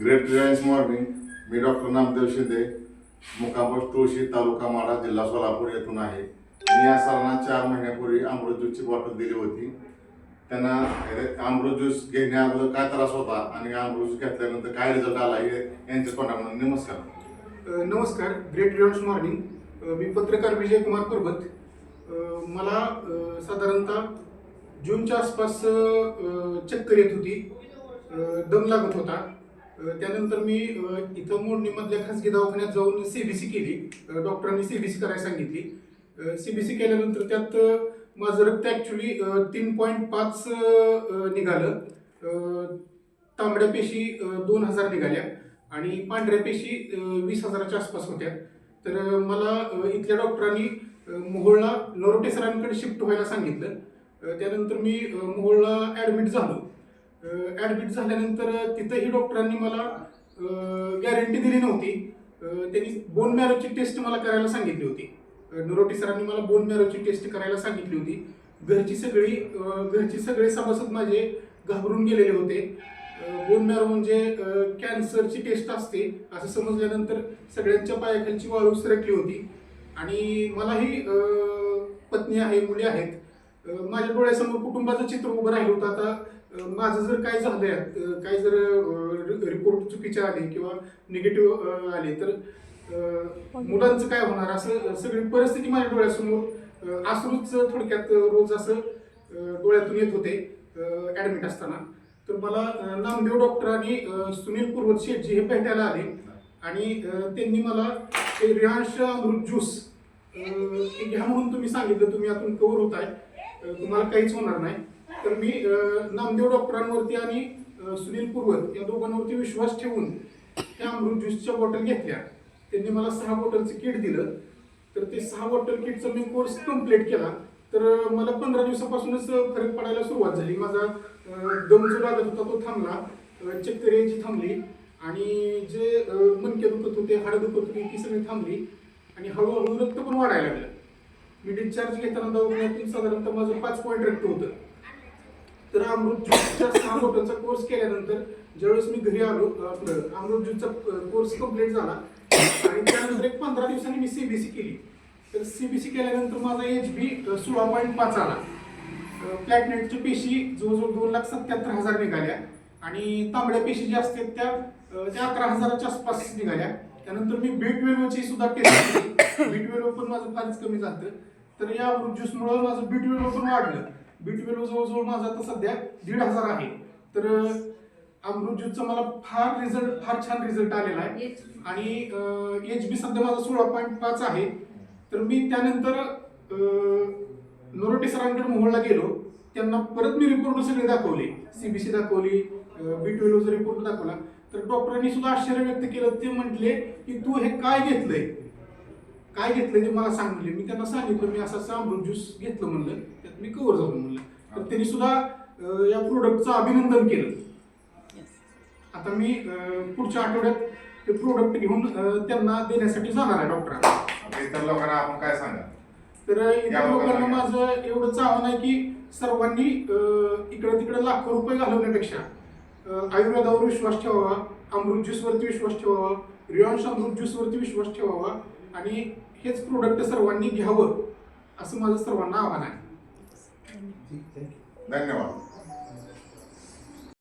Great reliance morning. मी doctor Namdev Shinde, मुक्काम post तुळशी, तालुका माढा, जिल्हा सोलापूर येथून आहे. मी या सरांना 4 महिन्यापूर्वी अमृत ज्यूसची बॉटल दिली होती. त्यांना अमृत ज्यूस घेण्याअगोदर काय त्रास होता आणि अमृत ज्यूस घेतल्यानंतर काय रिझल्ट आला हे यांच्या तोंडाकडून. नमस्कार. नमस्कार. Great reliance morning. मी पत्रकार विजय कुमार परबत. मला साधारणतः जूनच्या आसपास चक्कर येत होती, दम लागत होता. त्यानंतर मी इथं मोडणीमधल्या खासगी दवाखान्यात जाऊन CBC केली. डॉक्टरांनी CBC करायला सांगितली. CBC केल्यानंतर त्यात माझं रक्त ॲक्च्युली 3.5 निघालं. तांबड्या पेशी 2000 निघाल्या आणि पांढऱ्या पेशी 20,000च्या आसपास होत्या. तर मला इथल्या डॉक्टरांनी मोहोळला नरोटे सरांकडे शिफ्ट व्हायला सांगितलं. त्यानंतर मी मोहोळला ॲडमिट झालो. ॲडमिट झाल्यानंतर तिथंही डॉक्टरांनी मला गॅरंटी दिली नव्हती. त्यांनी बोन मॅरोची टेस्ट मला करायला सांगितली होती. नरोटे सरांनी मला बोन मॅरोची टेस्ट करायला सांगितली होती. घरचे सगळे सभासद माझे घाबरून गेलेले होते. बोन मॅरो म्हणजे कॅन्सरची टेस्ट असते असं समजल्यानंतर सगळ्यांच्या पायाखालची वाळू सरकली होती. आणि मलाही पत्नी आहे, मुली आहेत. माझ्या डोळ्यासमोर कुटुंबाचं चित्र उभं राहिलं होतं. आता माझं जर काय झालंय, काय जर रिपोर्ट चुकीचे आले किंवा निगेटिव्ह आले तर मुलांचं काय होणार, असं सगळी परिस्थिती माझ्या डोळ्यासमोर. अश्रूच थोडक्यात रोज असं डोळ्यातून येत होते ॲडमिट असताना. तर मला नामदेव डॉक्टर आणि सुनील पूर्वत शेठजी हे भेटायला आले आणि त्यांनी मला रिलायन्स अमृत ज्यूस घ्या म्हणून तुम्ही सांगितलं. तुम्ही यातून कव्हर होत आहे, तुम्हाला काहीच होणार नाही. तर मी नामदेव डॉक्टरांवरती आणि सुनील पूर्वत या दोघांवरती विश्वास ठेवून त्या अमृत ज्यूसच्या बॉटल घेतल्या. त्यांनी मला 6 बॉटलचं किट दिलं. तर ते 6 बॉटल किटचा मी कोर्स कंप्लीट केला. तर मला 15 दिवसापासूनच फरक पडायला सुरुवात झाली. माझा दम जो लागत होता तो थांबला, चक्कर यायची थांबली आणि जे मणके दुखत होते, हाडं दुखत होती ती सगळी थांबली आणि हळूहळू रक्त पण वाढायला लागलं. मी डिस्चार्ज घेताना दवाखान्यातून साधारणतः माझं 5 पॉईंट रक्त होतं. तर अमृत ज्यूसच्या 6 बॉटलचा कोर्स केल्यानंतर ज्यावेळेस मी घरी आलो, आपलं अमृत ज्यूसचा कोर्स कंप्लीट झाला आणि त्यानंतर एक 15 दिवसांनी मी CBC केली. तर CBC केल्यानंतर माझा HB 16.5 आला. प्लॅटनेटच्या पेशी जवळजवळ 2,77,000 निघाल्या आणि तांबड्या पेशी ज्या असतात त्या 11,000च्या आसपास निघाल्या. त्यानंतर मी B12ची सुद्धा टेस्ट केली. B12 पण माझं फारच कमी झालं. तर या अमृत ज्यूसमुळे माझं B12 पण वाढलं. B12 जवळजवळ माझा आता सध्या 1,500 आहे. तर अमृत ज्यूसचा मला फार छान रिझल्ट आलेला आहे आणि HB सध्या माझा 16.5 आहे. तर मी त्यानंतर नरोटे सरांकडे मोहोळला गेलो. त्यांना परत मी रिपोर्ट सगळे दाखवले, CBC दाखवली, B12चा रिपोर्ट दाखवला. तर डॉक्टरांनी सुद्धा आश्चर्य व्यक्त केलं. ते म्हटले की तू हे काय घेतलंय ते मला सांग म्हणले. मी त्यांना सांगितलं मी असं अमृत ज्यूस घेतलं म्हणलं, त्यात मी कव्हर झालो म्हणलं. तर त्यांनी सुद्धा या प्रोडक्टचं अभिनंदन केलं. आता मी पुढच्या आठवड्यात ते प्रोडक्ट घेऊन त्यांना देण्यासाठी जाणार आहे डॉक्टरांना. इतर लोकांना आपण काय सांगा? तर इतर लोकांना माझं एवढंच आव्हान आहे की सर्वांनी इकडे तिकडे लाखो रुपये घालवण्यापेक्षा आयुर्वेदावर विश्वास ठेवावा, अमृत ज्यूसवरती विश्वास ठेवावा, रिलायन्स अमृत ज्यूसवरती विश्वास ठेवावा आणि हेच प्रोडक्ट सर्वांनी घ्यावं असं माझं सर्वांना आव्हान आहे. धन्यवाद.